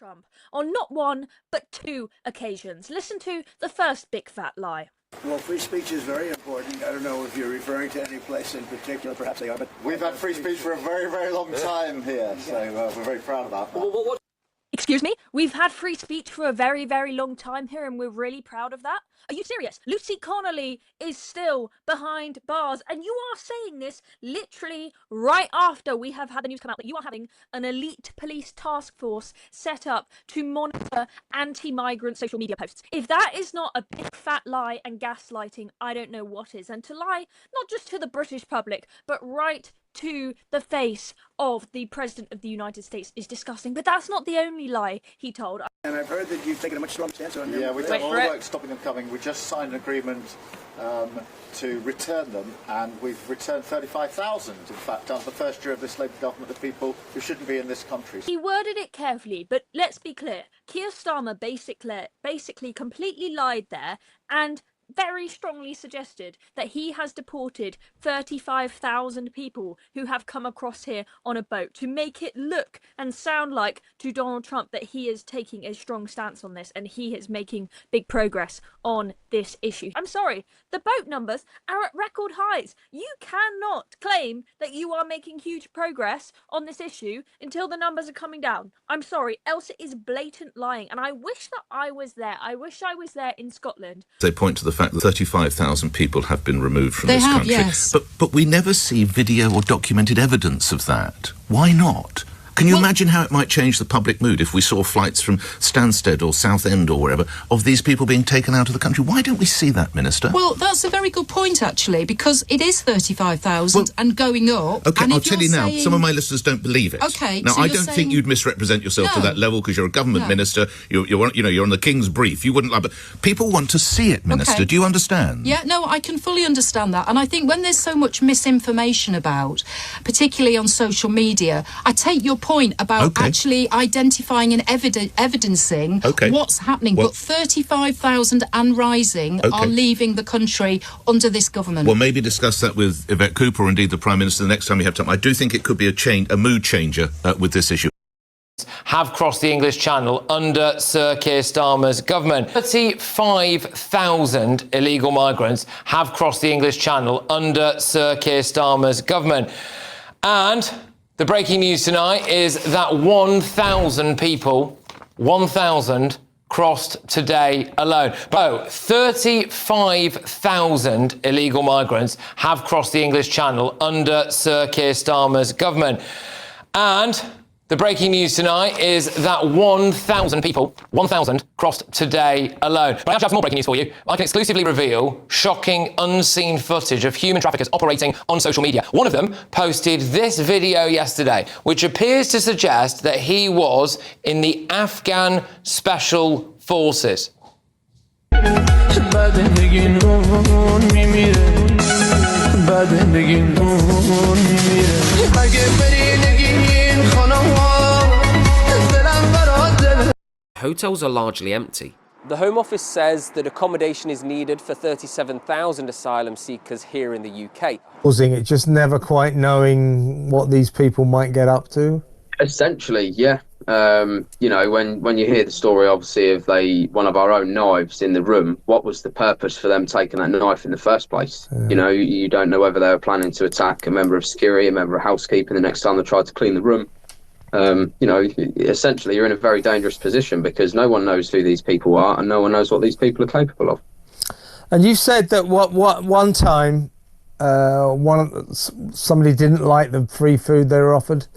Trump on not one, but two occasions. Listen to the first big fat lie. Well, free speech is very important. I don't know if you're referring to any place in particular. Perhaps they are, but we've had free speech for a very, very long time here, so we're very proud of that. Excuse me? We've had free speech for a very, very long time here, and we're really proud of that? Are you serious? Lucy Connolly is still behind bars, and you are saying this literally right after we have had the news come out that you are having an elite police task force set up to monitor anti-migrant social media posts. If that is not a big fat lie and gaslighting, I don't know what is. And to lie not just to the British public, but right to the face of the President of the United States is disgusting. But that's not the only lie he told. And I've heard that you've taken a much stronger stance on them. Yeah, we've done all the work stopping them coming. We just signed an agreement to return them, and we've returned 35,000, in fact, under the first year of this Labour government, of people who shouldn't be in this country. He worded it carefully, but let's be clear. Keir Starmer basically completely lied there and very strongly suggested that he has deported 35,000 people who have come across here on a boat to make it look and sound like to Donald Trump that he is taking a strong stance on this and he is making big progress on this issue. I'm sorry, the boat numbers are at record highs. You cannot claim that you are making huge progress on this issue until the numbers are coming down. I'm sorry, else it is blatant lying, and I wish that I was there. I wish I was there in Scotland. They point to the fact that 35,000 people have been removed from this country. Yes. But we never see video or documented evidence of that. Why not? Can you imagine how it might change the public mood if we saw flights from Stansted or Southend or wherever of these people being taken out of the country? Why don't we see that, Minister? Well, that's a very good point, actually, because it is 35,000 and going up. OK, and I'll tell you now, some of my listeners don't believe it. OK. Now, so I don't think you'd misrepresent yourself to that level because you're a government minister. You're on the King's brief. You wouldn't like, but people want to see it, Minister. Okay. Do you understand? Yeah, no, I can fully understand that. And I think when there's so much misinformation about, particularly on social media, I take your point about actually identifying and evidencing what's happening. But 35,000 and rising are leaving the country under this government. Well, maybe discuss that with Yvette Cooper or indeed the Prime Minister the next time you have time. I do think it could be a mood changer with this issue. Have crossed the English Channel under Sir Keir Starmer's government. 35,000 illegal migrants have crossed the English Channel under Sir Keir Starmer's government. And the breaking news tonight is that 1,000 people, 1,000, crossed today alone. 35,000 illegal migrants have crossed the English Channel under Sir Keir Starmer's government. And the breaking news tonight is that 1,000 people, 1,000, crossed today alone. But I actually have some more breaking news for you. I can exclusively reveal shocking, unseen footage of human traffickers operating on social media. One of them posted this video yesterday, which appears to suggest that he was in the Afghan Special Forces. Hotels are largely empty. The Home Office says that accommodation is needed for 37,000 asylum seekers here in the UK. Causing it, just never quite knowing what these people might get up to? Essentially, yeah. You know, when you hear the story, obviously, of one of our own knives in the room, what was the purpose for them taking that knife in the first place? Yeah. You know, you don't know whether they were planning to attack a member of security, a member of housekeeping the next time they tried to clean the room. You know, essentially, you're in a very dangerous position because no one knows who these people are and no one knows what these people are capable of. And you said that one time somebody didn't like the free food they were offered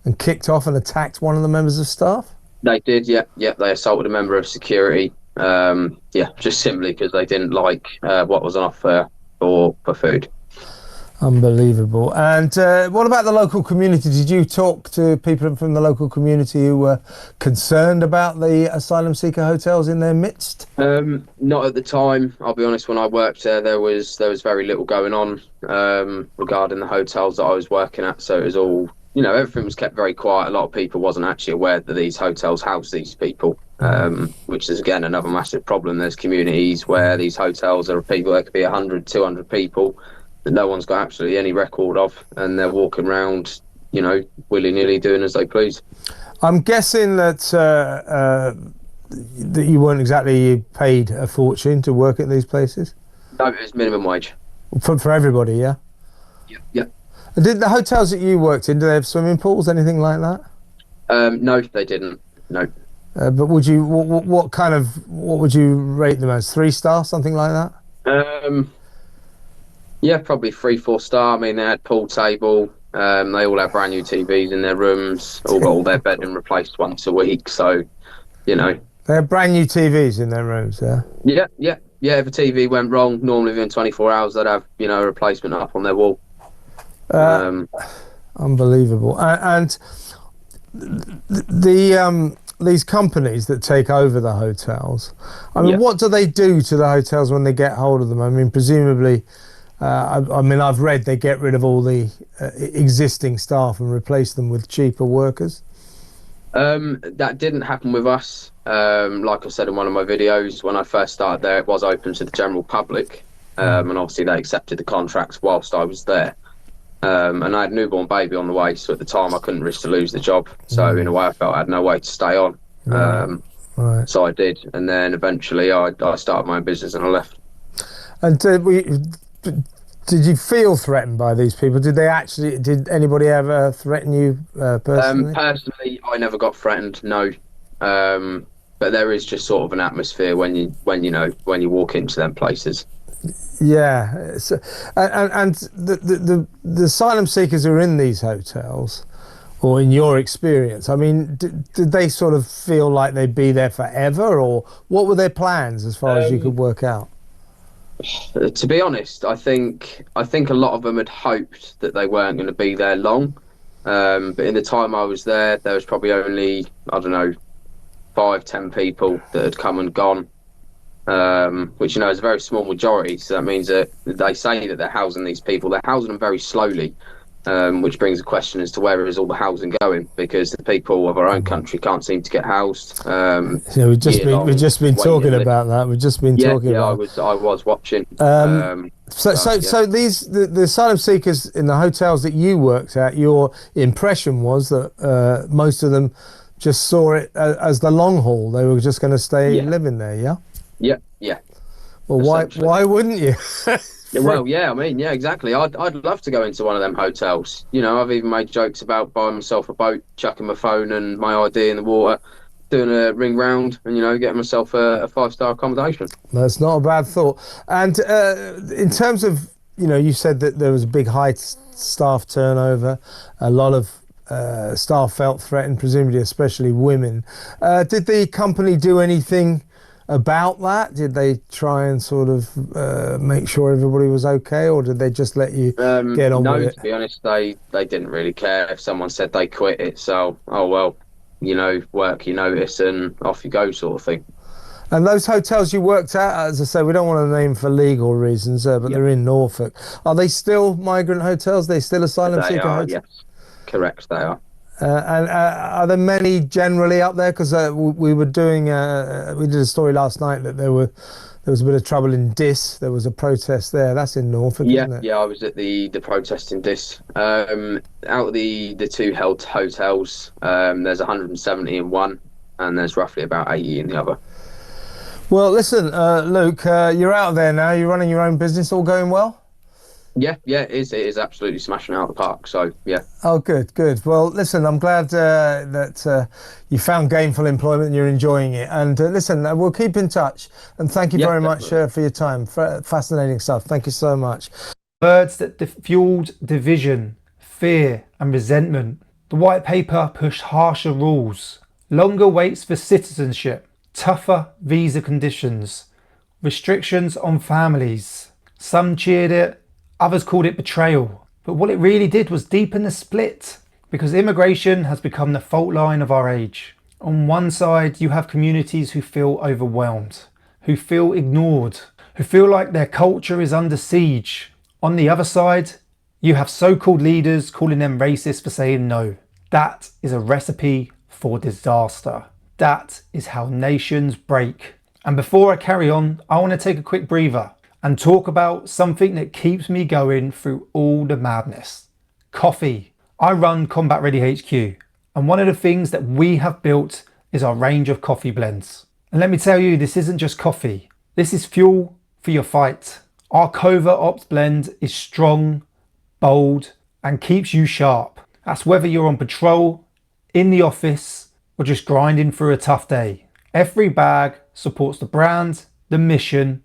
and kicked off and attacked one of the members of staff? They did, yeah. They assaulted a member of security, just simply because they didn't like what was on offer for food. Unbelievable. And what about the local community? Did you talk to people from the local community who were concerned about the asylum seeker hotels in their midst? Not at the time. I'll be honest, when I worked there was very little going on regarding the hotels that I was working at. So it was all, you know, everything was kept very quiet. A lot of people wasn't actually aware that these hotels house these people, which is, again, another massive problem. There's communities where these hotels are people, there could be 100, 200 people that no one's got absolutely any record of, and they're walking around, you know, willy-nilly doing as they please. I'm guessing that that you weren't exactly paid a fortune to work at these places? No, it was minimum wage. For everybody, yeah? Yeah. Did the hotels that you worked in, do they have swimming pools, anything like that? No, they didn't. No. But would you, what would you rate them as? 3-star, something like that? Yeah, probably 3-4 star. I mean, they had pool table. They all had brand new TVs in their rooms. All got all their bedding replaced once a week. So, you know. They had brand new TVs in their rooms, yeah? Yeah. If a TV went wrong, normally within 24 hours, they'd have, you know, a replacement up on their wall. Unbelievable. And these companies that take over the hotels, I mean, what do they do to the hotels when they get hold of them? I mean, presumably, I've read they get rid of all the existing staff and replace them with cheaper workers. That didn't happen with us. Like I said in one of my videos, when I first started there, it was open to the general public, and obviously they accepted the contracts whilst I was there. And I had a newborn baby on the way, so at the time I couldn't risk to lose the job. So in a way, I felt I had no way to stay on. Right. So I did, and then eventually I started my own business and I left. And did you feel threatened by these people? Did anybody ever threaten you personally? Personally, I never got threatened, no. But there is just sort of an atmosphere when you walk into them places. Yeah, and the asylum seekers who are in these hotels, or in your experience, I mean, did they sort of feel like they'd be there forever, or what were their plans as far as you could work out? To be honest, I think a lot of them had hoped that they weren't going to be there long. But in the time I was there was probably only, I don't know, 5-10 people that had come and gone, which, you know, is a very small majority. So that means that they say that they're housing these people. They're housing them very slowly, which brings a question as to where is all the housing going, because the people of our own country can't seem to get housed. Yeah, we've just been talking about that. We've just been talking about. I was watching. So the asylum seekers in the hotels that you worked at, your impression was that most of them just saw it as the long haul. They were just going to stay living there, yeah? Yeah. Well, why wouldn't you? Well, yeah, I mean, yeah, exactly. I'd love to go into one of them hotels. You know, I've even made jokes about buying myself a boat, chucking my phone and my ID in the water, doing a ring round, and, you know, getting myself a 5-star accommodation. That's not a bad thought. And in terms of, you know, you said that there was a big high staff turnover, a lot of staff felt threatened, presumably especially women. Did the company do anything about that? Did they try and sort of make sure everybody was okay, or did they just let you get on with it? No, to be honest, they didn't really care if someone said they quit it. So, oh well, you know, work your notice and off you go, sort of thing. And those hotels you worked at, as I say, we don't want to name for legal reasons, but they're in Norfolk. Are they still migrant hotels? They still asylum seeker hotels? Yes, correct, they are. And are there many generally up there? Because we were doing, we did a story last night that there was a bit of trouble in Dis. There was a protest there. That's in Norfolk, isn't it? Yeah, I was at the protest in Dis. Out of the two held hotels, there's 170 in one, and there's roughly about 80 in the other. Well, listen, Luke, you're out there now. You're running your own business. All going well? Yeah, it is absolutely smashing out the park. So yeah. Oh, good. Well, listen, I'm glad that you found gainful employment and you're enjoying it. And listen, we'll keep in touch. And thank you very much for your time. Fascinating stuff. Thank you so much. Words that fueled division, fear, and resentment. The white paper pushed harsher rules, longer waits for citizenship, tougher visa conditions, restrictions on families. Some cheered it. Others called it betrayal, but what it really did was deepen the split, because immigration has become the fault line of our age. On one side, you have communities who feel overwhelmed, who feel ignored, who feel like their culture is under siege. On the other side, you have so-called leaders calling them racist for saying no. That is a recipe for disaster. That is how nations break. And before I carry on, I want to take a quick breather and talk about something that keeps me going through all the madness. Coffee. I run Combat Ready HQ, And one of the things that we have built is our range of coffee blends. And let me tell you, this isn't just coffee. This is fuel for your fight. Our Covert Ops blend is strong, bold, and keeps you sharp. That's whether you're on patrol, in the office, or just grinding through a tough day. Every bag supports the brand, the mission,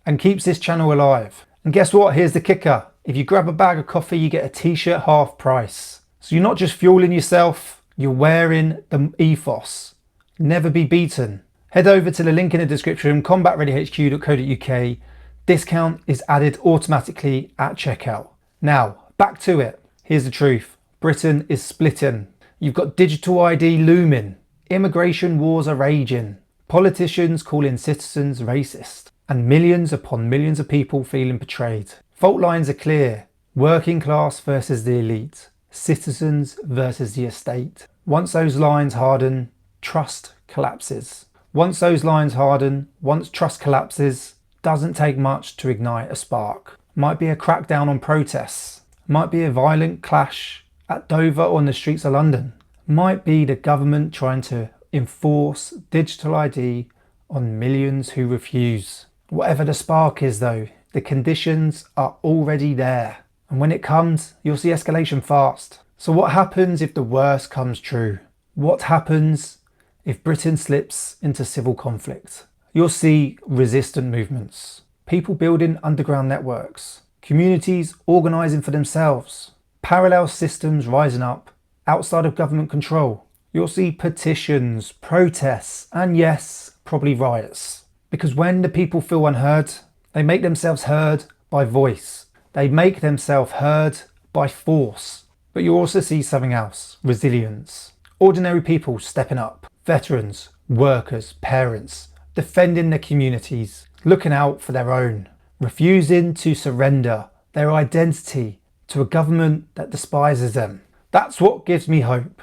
and keeps this channel alive. And guess what? Here's the kicker. If you grab a bag of coffee, you get a t-shirt half price. So you're not just fueling yourself, you're wearing the ethos. Never be beaten. Head over to the link in the description, combatreadyhq.co.uk. Discount is added automatically at checkout. Now, back to it. Here's the truth. Britain is splitting. You've got digital ID looming. Immigration wars are raging. Politicians calling citizens racist. And millions upon millions of people feeling betrayed. Fault lines are clear. Working class versus the elite. Citizens versus the estate. Once those lines harden, trust collapses. Once those lines harden, once trust collapses, doesn't take much to ignite a spark. Might be a crackdown on protests. Might be a violent clash at Dover or on the streets of London. Might be the government trying to enforce digital ID on millions who refuse. Whatever the spark is though, the conditions are already there. And when it comes, you'll see escalation fast. So what happens if the worst comes true? What happens if Britain slips into civil conflict? You'll see resistant movements, people building underground networks, communities organising for themselves, parallel systems rising up outside of government control. You'll see petitions, protests, and yes, probably riots. Because when the people feel unheard, they make themselves heard by voice. They make themselves heard by force. But you also see something else, resilience. Ordinary people stepping up, veterans, workers, parents, defending their communities, looking out for their own, refusing to surrender their identity to a government that despises them. That's what gives me hope,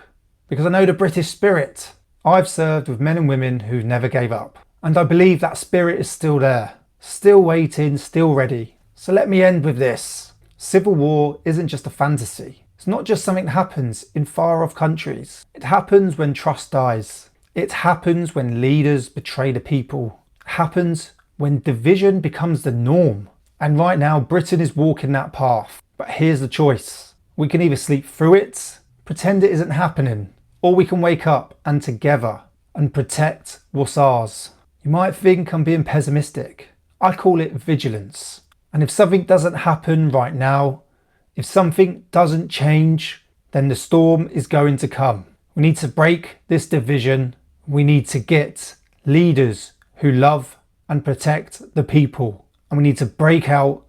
because I know the British spirit. I've served with men and women who never gave up, and I believe that spirit is still there, still waiting, still ready. So let me end with this. Civil war isn't just a fantasy. It's not just something that happens in far off countries. It happens when trust dies. It happens when leaders betray the people. It happens when division becomes the norm. And right now, Britain is walking that path. But here's the choice. We can either sleep through it, pretend it isn't happening, or we can wake up and together and protect what's ours. You might think I'm being pessimistic. I call it vigilance. And if something doesn't happen right now, if something doesn't change, then the storm is going to come. We need to break this division. We need to get leaders who love and protect the people. And we need to break out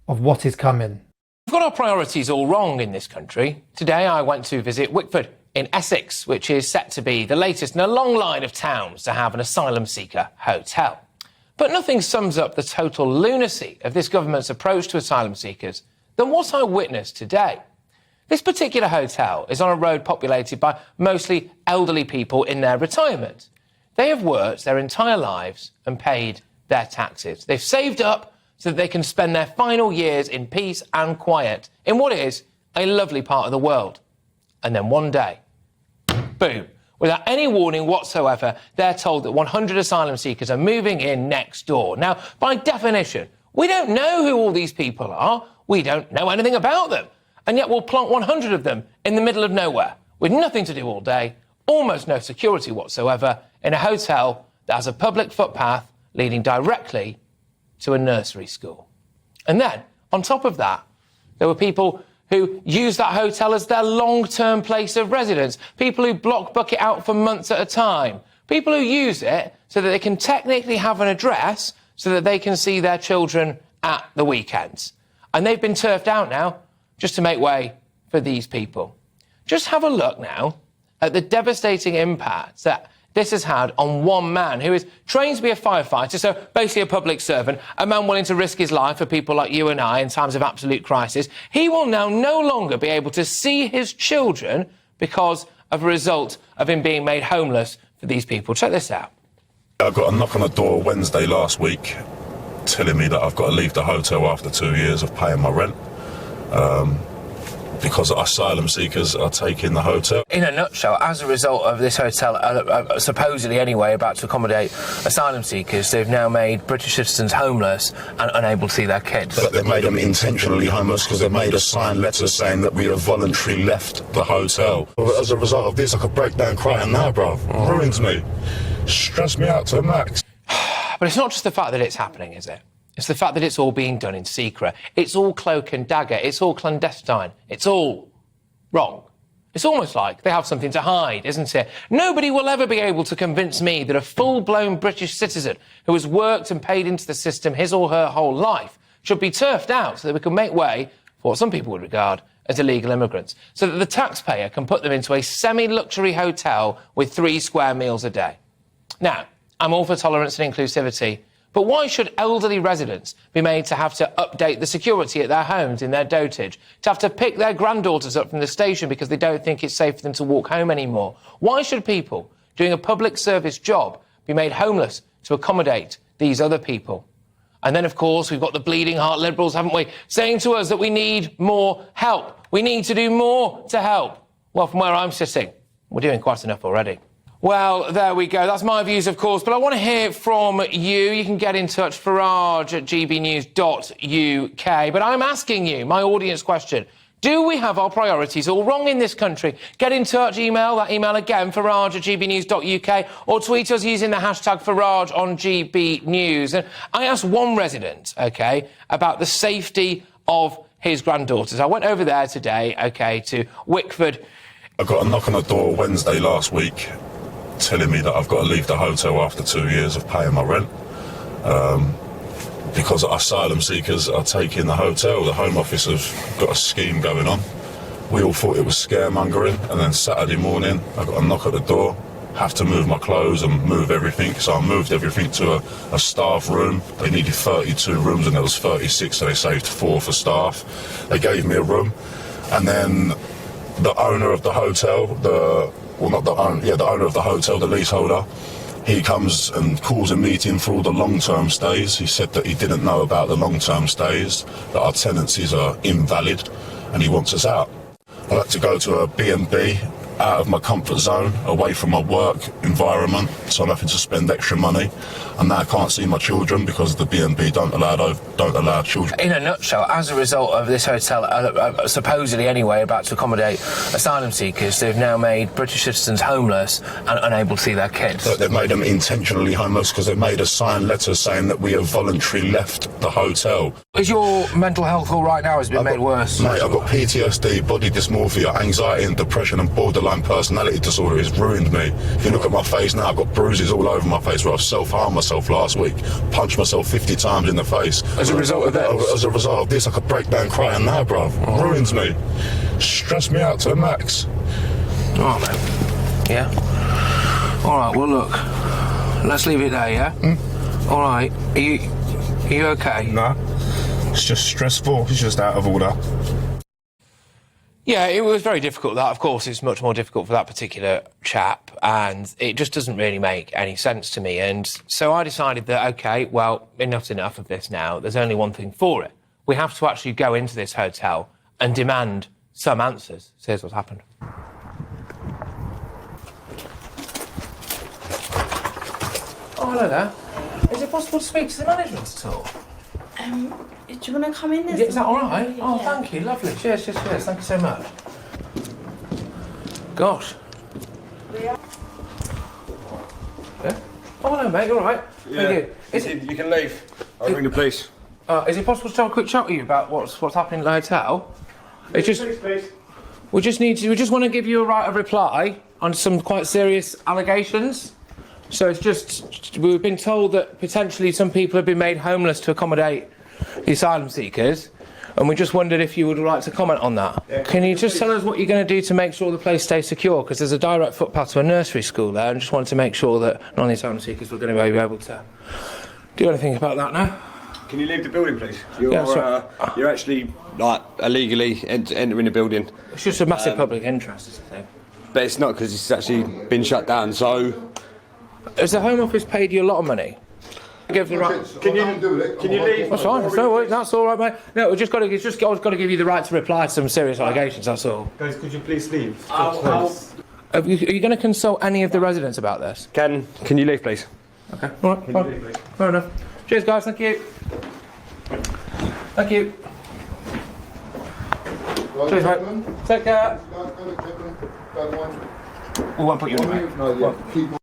of what is coming. We've got our priorities all wrong in this country. Today I went to visit Wickford in Essex, which is set to be the latest in a long line of towns to have an asylum seeker hotel. But nothing sums up the total lunacy of this government's approach to asylum seekers than what I witnessed today. This particular hotel is on a road populated by mostly elderly people in their retirement. They have worked their entire lives and paid their taxes. They've saved up so that they can spend their final years in peace and quiet in what is a lovely part of the world. And then one day, boom, without any warning whatsoever, they're told that 100 asylum seekers are moving in next door. Now, by definition, we don't know who all these people are. We don't know anything about them. And yet we'll plant 100 of them in the middle of nowhere with nothing to do all day, almost no security whatsoever, in a hotel that has a public footpath leading directly to a nursery school. And then, on top of that, there were people who use that hotel as their long-term place of residence, people who block book it out for months at a time, people who use it so that they can technically have an address so that they can see their children at the weekends. And they've been turfed out now just to make way for these people. Just have a look now at the devastating impact that this has had on one man who is trained to be a firefighter, so basically a public servant, a man willing to risk his life for people like you and I in times of absolute crisis. He will now no longer be able to see his children because of a result of him being made homeless for these people. Check this out. I got a knock on the door Wednesday last week telling me that I've got to leave the hotel after 2 years of paying my rent. because asylum seekers are taking the hotel. In a nutshell, as a result of this hotel, supposedly anyway, about to accommodate asylum seekers, they've now made British citizens homeless and unable to see their kids. But they've made them intentionally homeless because they've made us sign letters saying that we have voluntarily left the hotel. As a result of this, I could break down crying now, bruv. Ruins me. Stress me out to the max. But it's not just the fact that it's happening, is it? It's the fact that it's all being done in secret. It's all cloak and dagger. It's all clandestine. It's all wrong. It's almost like they have something to hide, isn't it? Nobody will ever be able to convince me that a full-blown British citizen who has worked and paid into the system his or her whole life should be turfed out so that we can make way for what some people would regard as illegal immigrants, so that the taxpayer can put them into a semi-luxury hotel with 3 square meals a day. Now, I'm all for tolerance and inclusivity, but why should elderly residents be made to have to update the security at their homes in their dotage, to have to pick their granddaughters up from the station because they don't think it's safe for them to walk home anymore? Why should people doing a public service job be made homeless to accommodate these other people? And then, of course, we've got the bleeding heart Liberals, haven't we, saying to us that we need more help. We need to do more to help. Well, from where I'm sitting, we're doing quite enough already. Well, there we go. That's my views, of course, but I want to hear from you. You can get in touch, farage at gbnews.uk. But I'm asking you, my audience question, do we have our priorities all wrong in this country? Get in touch, email that email again, farage at gbnews.uk, or tweet us using the hashtag Farage on gbnews. And I asked one resident, OK, about the safety of his granddaughters. I went over there today, OK, to Wickford. I got a knock on the door Wednesday last week telling me that I've got to leave the hotel after 2 years of paying my rent. Because asylum seekers are taking the hotel. The Home Office have got a scheme going on. We all thought it was scaremongering, and then Saturday morning I got a knock at the door, have to move my clothes and move everything, so I moved everything to a staff room. They needed 32 rooms and there was 36, so they saved 4 for staff. They gave me a room, and then the owner of the hotel, the owner of the hotel, the leaseholder, he comes and calls a meeting for all the long-term stays. He said that he didn't know about the long-term stays, that our tenancies are invalid, and he wants us out. I had to go to a B&B, out of my comfort zone, away from my work environment, so I'm having to spend extra money. And now I can't see my children because the B&B don't allow children. In a nutshell, as a result of this hotel, supposedly anyway, about to accommodate asylum seekers, they've now made British citizens homeless and unable to see their kids. But they've made them intentionally homeless because they've made us sign letters saying that we have voluntarily left the hotel. Is your mental health all right now? Has it been made worse? Mate, I've got PTSD, body dysmorphia, anxiety and depression and borderline personality disorder. It's ruined me. If you look at my face now, I've got bruises all over my face where I've self-harmed myself last week, punched myself 50 times in the face. As a result of this? As a result of this, I could break down crying now, bruv. Ruins me. Stress me out to the max. Oh, man. Yeah? All right, well, look. Let's leave it there, yeah? All right. Are you okay? No. It's just stressful. It's just out of order. Yeah, it was very difficult. That, of course, is much more difficult for that particular chap, and it just doesn't really make any sense to me. And so I decided that, OK, well, enough's enough of this now. There's only one thing for it. We have to actually go into this hotel and demand some answers. So here's what's happened. Oh, hello there. Is it possible to speak to the management at all? Do you want to come in? Is that all right? Oh, thank you. Lovely. Cheers. Thank you so much. Gosh. Yeah? Oh, hello, mate. You all right? Yeah. Thank you. You can leave. I'll ring the police. Is it possible to have a quick chat with you about what's happening at the hotel? It's just... Please. We just want to give you a right of reply on some quite serious allegations. So it's just, we've been told that potentially some people have been made homeless to accommodate the asylum seekers, and we just wondered if you would like to comment on that. Yeah. Can you just tell us what you're going to do to make sure the place stays secure? Because there's a direct footpath to a nursery school there, and just wanted to make sure that none of the asylum seekers were going to be able to do anything about that now. Can you leave the building, please? You're actually, like, illegally entering the building. It's just a massive public interest, is the thing. But it's not, because it's actually been shut down, so... Has the Home Office paid you a lot of money? give the right. Can you leave? That's fine. That's all right, mate. No, I've got to give you the right to reply to some serious allegations. That's all. Guys, could you please leave? Are you going to consult any of the residents about this? Can you leave, please? Okay. All right. Fine. Fair enough. Cheers, guys. Thank you. Thank you. Cheers, mate. Take care. We won't put you in, mate.